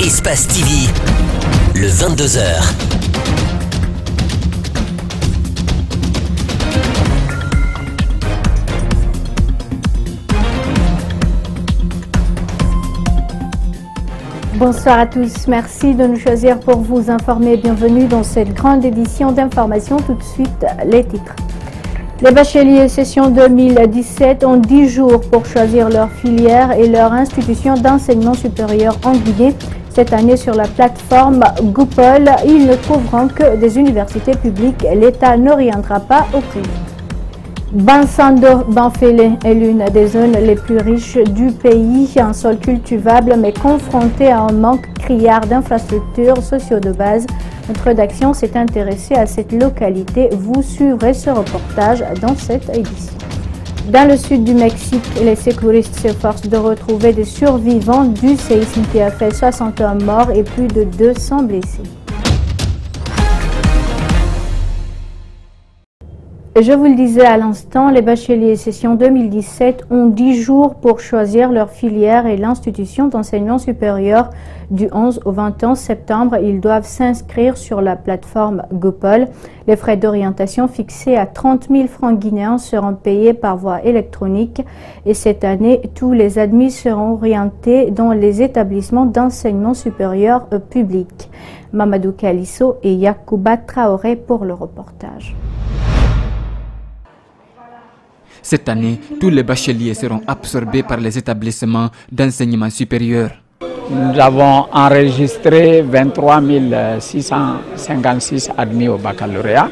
Espace TV, le 22h. Bonsoir à tous, merci de nous choisir pour vous informer. Bienvenue dans cette grande édition d'information. Tout de suite, les titres. Les bacheliers session 2017 ont 10 jours pour choisir leur filière et leur institution d'enseignement supérieur en Guinée. Cette année, sur la plateforme Goupol, ils ne trouveront que des universités publiques. L'État n'orientera pas au privé. Bansando Banfélé est l'une des zones les plus riches du pays, un sol cultivable mais confronté à un manque criard d'infrastructures sociaux de base. Notre rédaction s'est intéressée à cette localité. Vous suivrez ce reportage dans cette édition. Dans le sud du Mexique, les secouristes s'efforcent de retrouver des survivants du séisme qui a fait 61 morts et plus de 200 blessés. Je vous le disais à l'instant, les bacheliers session 2017 ont 10 jours pour choisir leur filière et l'institution d'enseignement supérieur. Du 11 au 21 septembre, ils doivent s'inscrire sur la plateforme Goupol. Les frais d'orientation fixés à 30 000 francs guinéens seront payés par voie électronique. Et cette année, tous les admis seront orientés dans les établissements d'enseignement supérieur public. Mamadou Kalisso et Yacouba Traoré pour le reportage. Cette année, tous les bacheliers seront absorbés par les établissements d'enseignement supérieur. Nous avons enregistré 23 656 admis au baccalauréat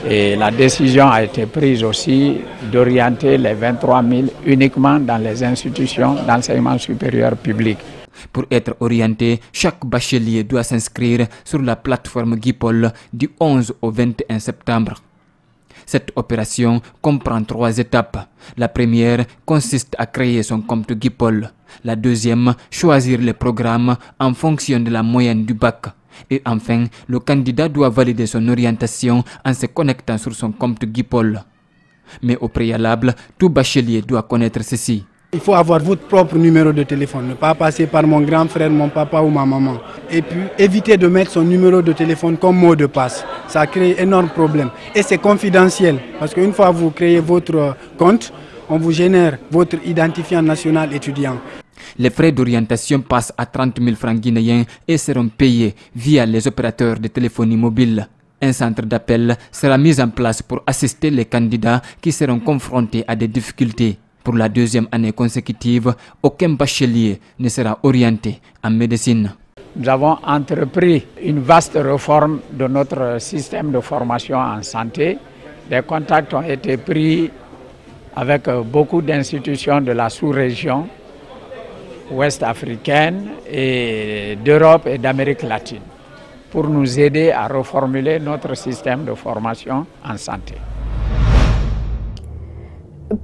et la décision a été prise aussi d'orienter les 23 000 uniquement dans les institutions d'enseignement supérieur public. Pour être orienté, chaque bachelier doit s'inscrire sur la plateforme Goupol du 11 au 21 septembre. Cette opération comprend 3 étapes. La première consiste à créer son compte Goupol. La deuxième, choisir les programmes en fonction de la moyenne du bac. Et enfin, le candidat doit valider son orientation en se connectant sur son compte Goupol. Mais au préalable, tout bachelier doit connaître ceci. Il faut avoir votre propre numéro de téléphone, ne pas passer par mon grand frère, mon papa ou ma maman. Et puis éviter de mettre son numéro de téléphone comme mot de passe. Ça crée énorme problème. Et c'est confidentiel, parce qu'une fois que vous créez votre compte, on vous génère votre identifiant national étudiant. Les frais d'orientation passent à 30 000 francs guinéens et seront payés via les opérateurs de téléphonie mobile. Un centre d'appel sera mis en place pour assister les candidats qui seront confrontés à des difficultés. Pour la deuxième année consécutive, aucun bachelier ne sera orienté en médecine. Nous avons entrepris une vaste réforme de notre système de formation en santé. Des contacts ont été pris avec beaucoup d'institutions de la sous-région ouest africaine et d'Europe et d'Amérique latine pour nous aider à reformuler notre système de formation en santé.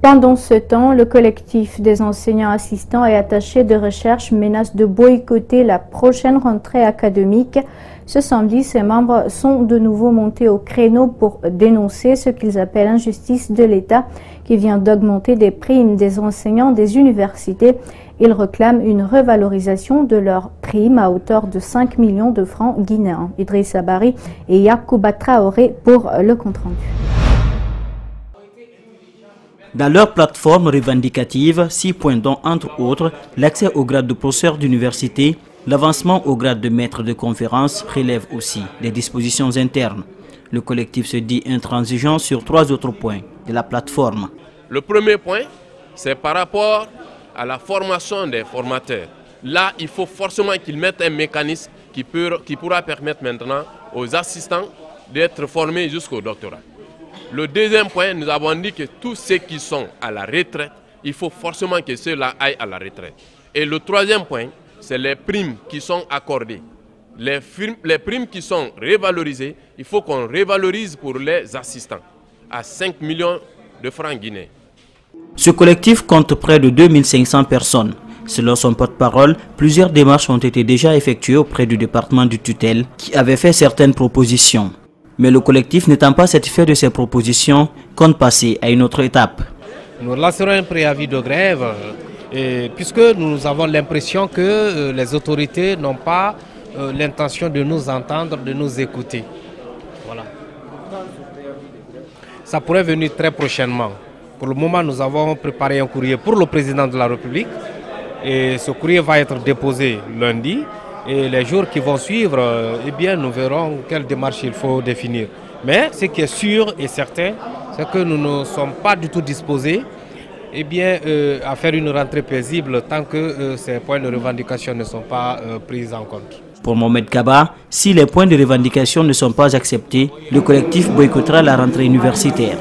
Pendant ce temps, le collectif des enseignants assistants et attachés de recherche menace de boycotter la prochaine rentrée académique. Ce samedi, ses membres sont de nouveau montés au créneau pour dénoncer ce qu'ils appellent l'injustice de l'État qui vient d'augmenter des primes des enseignants des universités. Ils réclament une revalorisation de leurs primes à hauteur de 5 millions de francs guinéens. Idrissa Bari et Yacouba Traoré pour le compte-rendu. Dans leur plateforme revendicative, 6 points dont, entre autres, l'accès au grade de professeur d'université, l'avancement au grade de maître de conférence relève aussi des dispositions internes. Le collectif se dit intransigeant sur 3 autres points de la plateforme. Le premier point, c'est par rapport à la formation des formateurs. Là, il faut forcément qu'ils mettent un mécanisme qui pourra permettre maintenant aux assistants d'être formés jusqu'au doctorat. Le deuxième point, nous avons dit que tous ceux qui sont à la retraite, il faut forcément que ceux-là aillent à la retraite. Et le troisième point, c'est les primes qui sont accordées. Les primes qui sont révalorisées, il faut qu'on révalorise pour les assistants à 5 millions de francs guinéens. Ce collectif compte près de 2500 personnes. Selon son porte-parole, plusieurs démarches ont été déjà effectuées auprès du département du tutelle qui avait fait certaines propositions. Mais le collectif n'étant pas satisfait de ces propositions, compte passer à une autre étape. Nous lancerons un préavis de grève Et puisque nous avons l'impression que les autorités n'ont pas l'intention de nous entendre, de nous écouter. Voilà. Ça pourrait venir très prochainement. Pour le moment, nous avons préparé un courrier pour le président de la République. Et ce courrier va être déposé lundi. Et les jours qui vont suivre, eh bien, nous verrons quelle démarche il faut définir. Mais ce qui est sûr et certain, c'est que nous ne sommes pas du tout disposés eh bien, à faire une rentrée paisible tant que ces points de revendication ne sont pas pris en compte. Pour Mohamed Kaba, si les points de revendication ne sont pas acceptés, le collectif boycottera la rentrée universitaire.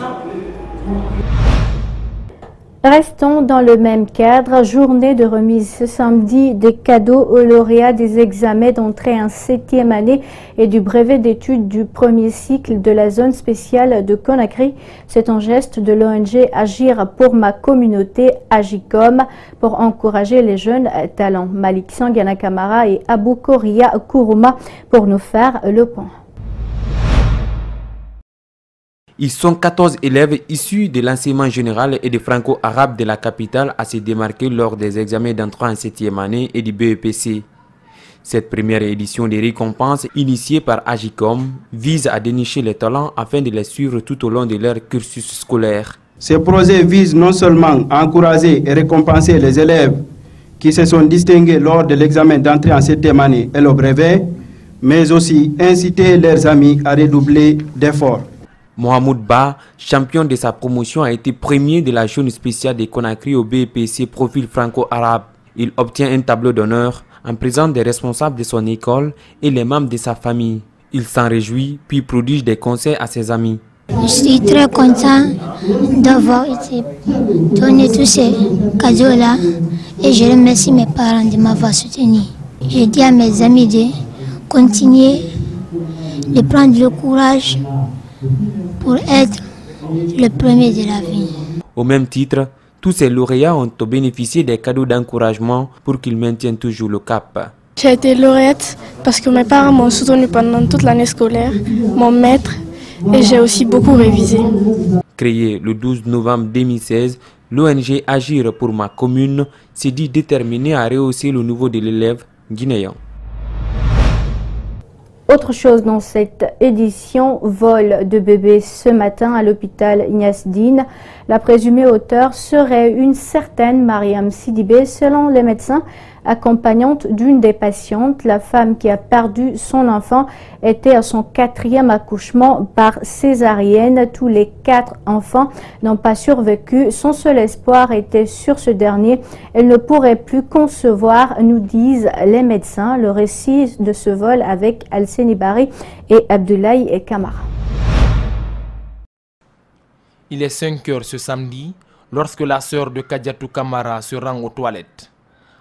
Restons dans le même cadre. Journée de remise ce samedi des cadeaux aux lauréats des examens d'entrée en 7e année et du brevet d'études du premier cycle de la zone spéciale de Conakry. C'est un geste de l'ONG Agir pour ma communauté, Agicom, pour encourager les jeunes talents. Malik Sangana Kamara et Abou Koria Kourouma pour nous faire le point. Ils sont 14 élèves issus de l'enseignement général et de franco-arabe de la capitale à se démarquer lors des examens d'entrée en 7e année et du BEPC. Cette première édition des récompenses, initiée par Agicom, vise à dénicher les talents afin de les suivre tout au long de leur cursus scolaire. Ce projet vise non seulement à encourager et récompenser les élèves qui se sont distingués lors de l'examen d'entrée en 7e année et le brevet, mais aussi inciter leurs amis à redoubler d'efforts. Mohamed Ba, champion de sa promotion, a été premier de la zone spéciale de Conakry au BEPC profil franco-arabe. Il obtient un tableau d'honneur en présence des responsables de son école et les membres de sa famille. Il s'en réjouit puis prodige des conseils à ses amis. Je suis très content d'avoir été donné tous ces cadeaux-là et je remercie mes parents de m'avoir soutenu. Je dis à mes amis de continuer, de prendre le courage pour être le premier de la vie. Au même titre, tous ces lauréats ont bénéficié des cadeaux d'encouragement pour qu'ils maintiennent toujours le cap. J'ai été lauréate parce que mes parents m'ont soutenu pendant toute l'année scolaire, mon maître, et j'ai aussi beaucoup révisé. Créée le 12 novembre 2016, l'ONG Agir pour ma commune s'est dit déterminée à rehausser le niveau de l'élève guinéen. Autre chose dans cette édition, vol de bébé ce matin à l'hôpital Ignace Dine. La présumée auteure serait une certaine Mariam Sidibé, selon les médecins accompagnante d'une des patientes. La femme qui a perdu son enfant était à son 4e accouchement par césarienne. Tous les 4 enfants n'ont pas survécu. Son seul espoir était sur ce dernier. Elle ne pourrait plus concevoir, nous disent les médecins. Le récit de ce vol avec Alseni Bari et Abdoulaye Kamara. Il est 5 heures ce samedi lorsque la sœur de Kadiatou Kamara se rend aux toilettes.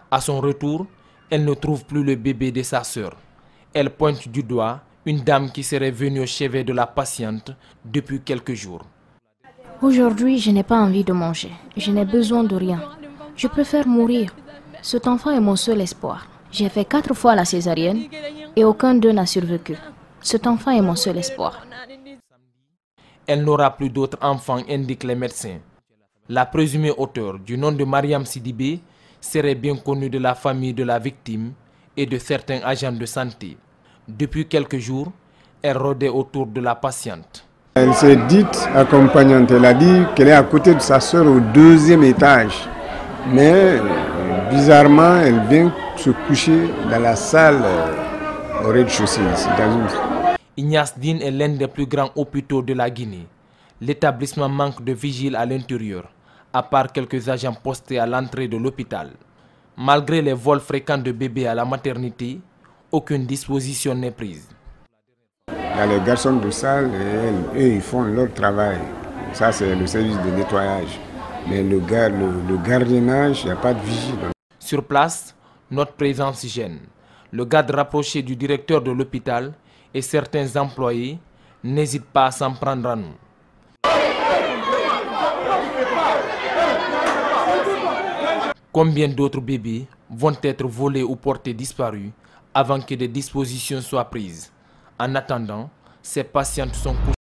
À son retour, elle ne trouve plus le bébé de sa sœur. Elle pointe du doigt une dame qui serait venue au chevet de la patiente depuis quelques jours. Aujourd'hui, je n'ai pas envie de manger. Je n'ai besoin de rien. Je préfère mourir. Cet enfant est mon seul espoir. J'ai fait 4 fois la césarienne et aucun d'eux n'a survécu. Cet enfant est mon seul espoir. Elle n'aura plus d'autres enfants, indiquent les médecins. La présumée auteure du nom de Mariam Sidibé serait bien connue de la famille de la victime et de certains agents de santé. Depuis quelques jours, elle rôdait autour de la patiente. Elle s'est dite accompagnante. Elle a dit qu'elle est à côté de sa sœur au 2e étage. Mais bizarrement, elle vient se coucher dans la salle au rez-de-chaussée. Ignace Dine est l'un des plus grands hôpitaux de la Guinée. L'établissement manque de vigiles à l'intérieur, à part quelques agents postés à l'entrée de l'hôpital. Malgré les vols fréquents de bébés à la maternité, aucune disposition n'est prise. Il y a les garçons de salle et eux, ils font leur travail. Ça, c'est le service de nettoyage. Mais le gardiennage, il n'y a pas de vigile. Sur place, notre présence gêne. Le garde rapproché du directeur de l'hôpital et certains employés n'hésitent pas à s'en prendre à nous. Combien d'autres bébés vont être volés ou portés disparus avant que des dispositions soient prises? En attendant, ces patientes sont couchées.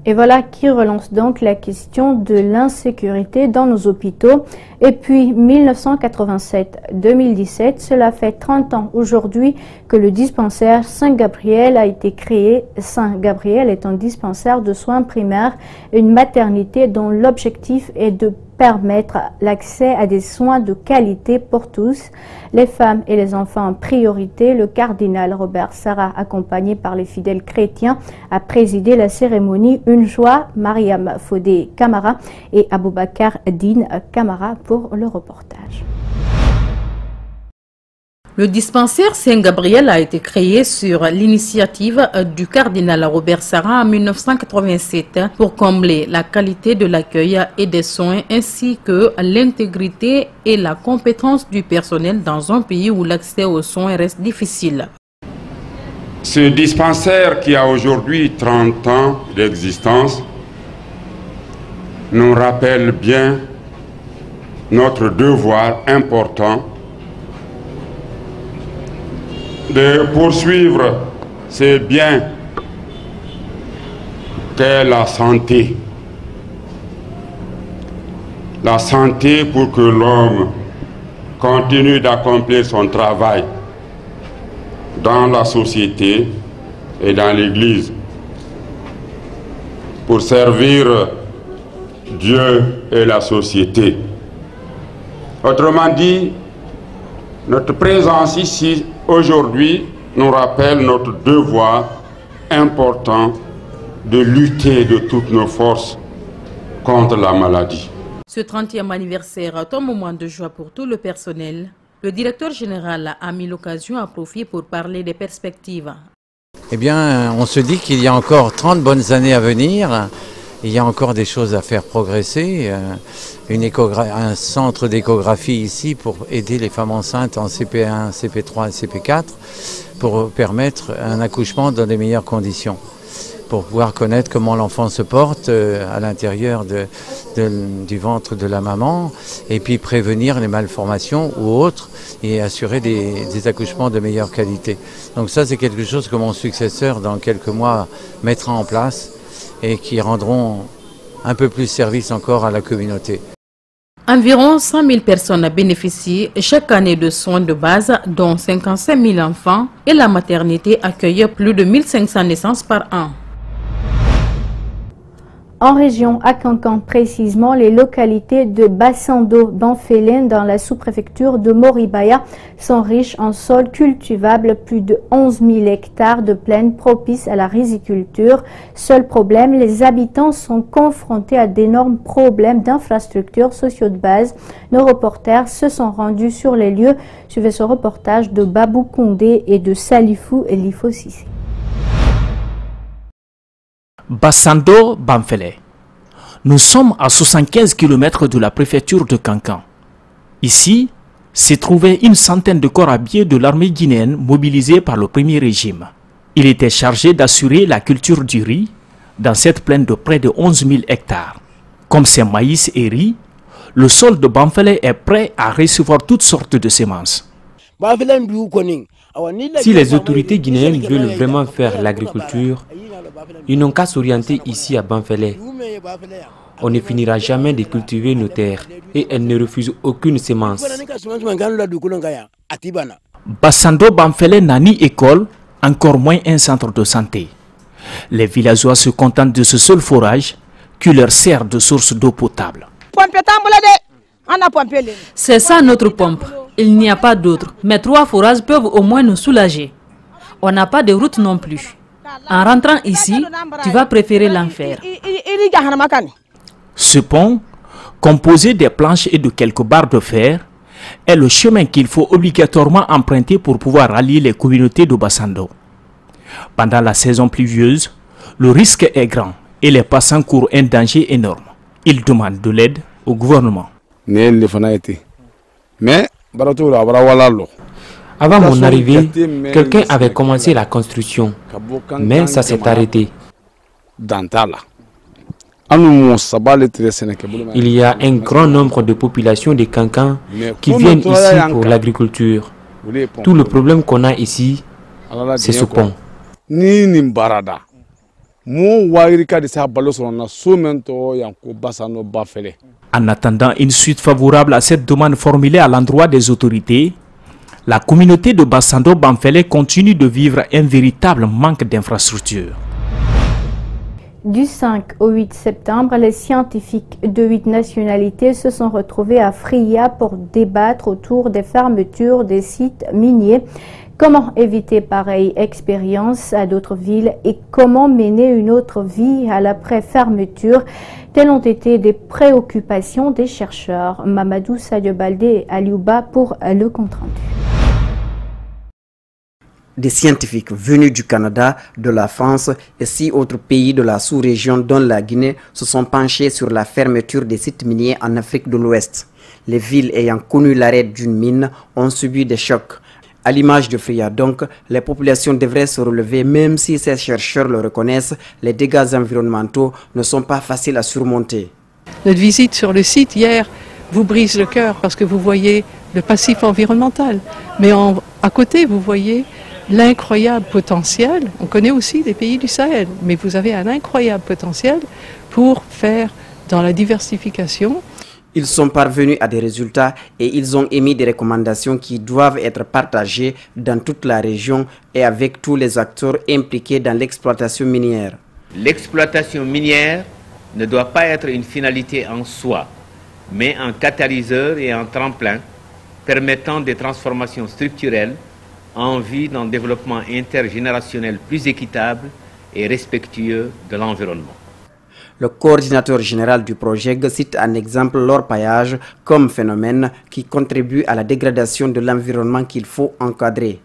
Et voilà qui relance donc la question de l'insécurité dans nos hôpitaux. Et puis 1987-2017, cela fait 30 ans aujourd'hui que le dispensaire Saint-Gabriel a été créé. Saint-Gabriel est un dispensaire de soins primaires, une maternité dont l'objectif est de permettre l'accès à des soins de qualité pour tous, les femmes et les enfants en priorité. Le cardinal Robert Sarah, accompagné par les fidèles chrétiens, a présidé la cérémonie. Une joie, Mariam Fodé Camara et Aboubakar Din Camara pour le reportage. Le dispensaire Saint-Gabriel a été créé sur l'initiative du cardinal Robert Sarah en 1987 pour combler la qualité de l'accueil et des soins ainsi que l'intégrité et la compétence du personnel dans un pays où l'accès aux soins reste difficile. Ce dispensaire qui a aujourd'hui 30 ans d'existence nous rappelle bien notre devoir important de poursuivre ces biens qu'est la santé. La santé pour que l'homme continue d'accomplir son travail dans la société et dans l'Église pour servir Dieu et la société. Autrement dit, notre présence ici aujourd'hui nous rappelle notre devoir important de lutter de toutes nos forces contre la maladie. Ce 30e anniversaire est un moment de joie pour tout le personnel. Le directeur général a mis l'occasion à profit pour parler des perspectives. Eh bien, on se dit qu'il y a encore 30 bonnes années à venir. Il y a encore des choses à faire progresser. Un centre d'échographie ici pour aider les femmes enceintes en CP1, CP3 et CP4 pour permettre un accouchement dans les meilleures conditions, pour pouvoir connaître comment l'enfant se porte à l'intérieur du ventre de la maman et puis prévenir les malformations ou autres et assurer des accouchements de meilleure qualité. Donc ça, c'est quelque chose que mon successeur dans quelques mois mettra en place et qui rendront un peu plus service encore à la communauté. Environ 100 000 personnes bénéficient chaque année de soins de base, dont 55 000 enfants, et la maternité accueille plus de 1500 naissances par an. En région, à Cancan précisément, les localités de Bassando, Banfélène dans la sous-préfecture de Moribaya sont riches en sols cultivables, plus de 11 000 hectares de plaines propices à la riziculture. Seul problème, les habitants sont confrontés à d'énormes problèmes d'infrastructures sociaux de base. Nos reporters se sont rendus sur les lieux. Suivez ce reportage de Babou Koundé et de Salifou Elifo Sissé. Bassando Banfélé. Nous sommes à 75 km de la préfecture de Cancan. Ici, s'est trouvée une centaine de corps habillés de l'armée guinéenne mobilisés par le premier régime. Il était chargé d'assurer la culture du riz dans cette plaine de près de 11 000 hectares. Comme c'est maïs et riz, le sol de Banfélé est prêt à recevoir toutes sortes de semences. Si les autorités guinéennes veulent vraiment faire l'agriculture, ils n'ont qu'à s'orienter ici à Banfélé. On ne finira jamais de cultiver nos terres et elles ne refusent aucune semence. Bassando Banfélé n'a ni école, encore moins un centre de santé. Les villageois se contentent de ce seul forage qui leur sert de source d'eau potable. C'est ça notre pompe. Il n'y a pas d'autre. Mais 3 forages peuvent au moins nous soulager. On n'a pas de route non plus. En rentrant ici, tu vas préférer l'enfer. Ce pont, composé des planches et de quelques barres de fer, est le chemin qu'il faut obligatoirement emprunter pour pouvoir rallier les communautés de Bassando. Pendant la saison pluvieuse, le risque est grand et les passants courent un danger énorme. Ils demandent de l'aide au gouvernement. Avant mon arrivée, quelqu'un avait commencé la construction, mais ça s'est arrêté. Il y a un grand nombre de populations de Cancan qui viennent ici pour l'agriculture. Tout le problème qu'on a ici, c'est ce pont. En attendant une suite favorable à cette demande formulée à l'endroit des autorités, la communauté de Bassando Banfele continue de vivre un véritable manque d'infrastructures. Du 5 au 8 septembre, les scientifiques de 8 nationalités se sont retrouvés à Fria pour débattre autour des fermetures des sites miniers. Comment éviter pareille expérience à d'autres villes et comment mener une autre vie à l'après-fermeture? Telles ont été des préoccupations des chercheurs. Mamadou Sadio Baldé et Aliouba pour le compte-rendu. Des scientifiques venus du Canada, de la France et 6 autres pays de la sous-région dont la Guinée se sont penchés sur la fermeture des sites miniers en Afrique de l'Ouest. Les villes ayant connu l'arrêt d'une mine ont subi des chocs. À l'image de Fria donc, les populations devraient se relever même si ces chercheurs le reconnaissent, les dégâts environnementaux ne sont pas faciles à surmonter. Notre visite sur le site hier vous brise le cœur parce que vous voyez le passif environnemental. Mais à côté, vous voyez l'incroyable potentiel. On connaît aussi des pays du Sahel, mais vous avez un incroyable potentiel pour faire dans la diversification. Ils sont parvenus à des résultats et ils ont émis des recommandations qui doivent être partagées dans toute la région et avec tous les acteurs impliqués dans l'exploitation minière. L'exploitation minière ne doit pas être une finalité en soi, mais un catalyseur et un tremplin permettant des transformations structurelles en vue d'un développement intergénérationnel plus équitable et respectueux de l'environnement. Le coordinateur général du projet cite en exemple l'orpaillage comme phénomène qui contribue à la dégradation de l'environnement qu'il faut encadrer.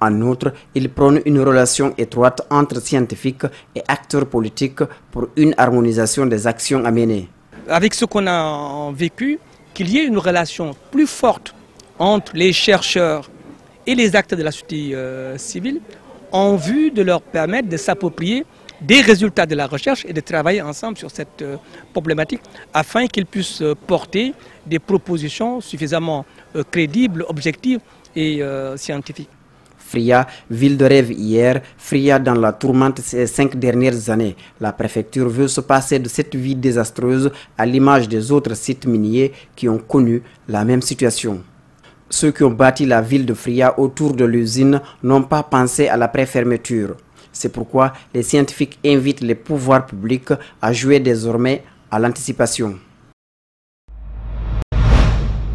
En outre, il prône une relation étroite entre scientifiques et acteurs politiques pour une harmonisation des actions à mener. Avec ce qu'on a vécu, qu'il y ait une relation plus forte entre les chercheurs et les acteurs de la société civile en vue de leur permettre de s'approprier des résultats de la recherche et de travailler ensemble sur cette problématique afin qu'ils puissent porter des propositions suffisamment crédibles, objectives et scientifiques. Fria, ville de rêve hier, Fria dans la tourmente ces 5 dernières années. La préfecture veut se passer de cette vie désastreuse à l'image des autres sites miniers qui ont connu la même situation. Ceux qui ont bâti la ville de Fria autour de l'usine n'ont pas pensé à l'après-fermeture. C'est pourquoi les scientifiques invitent les pouvoirs publics à jouer désormais à l'anticipation.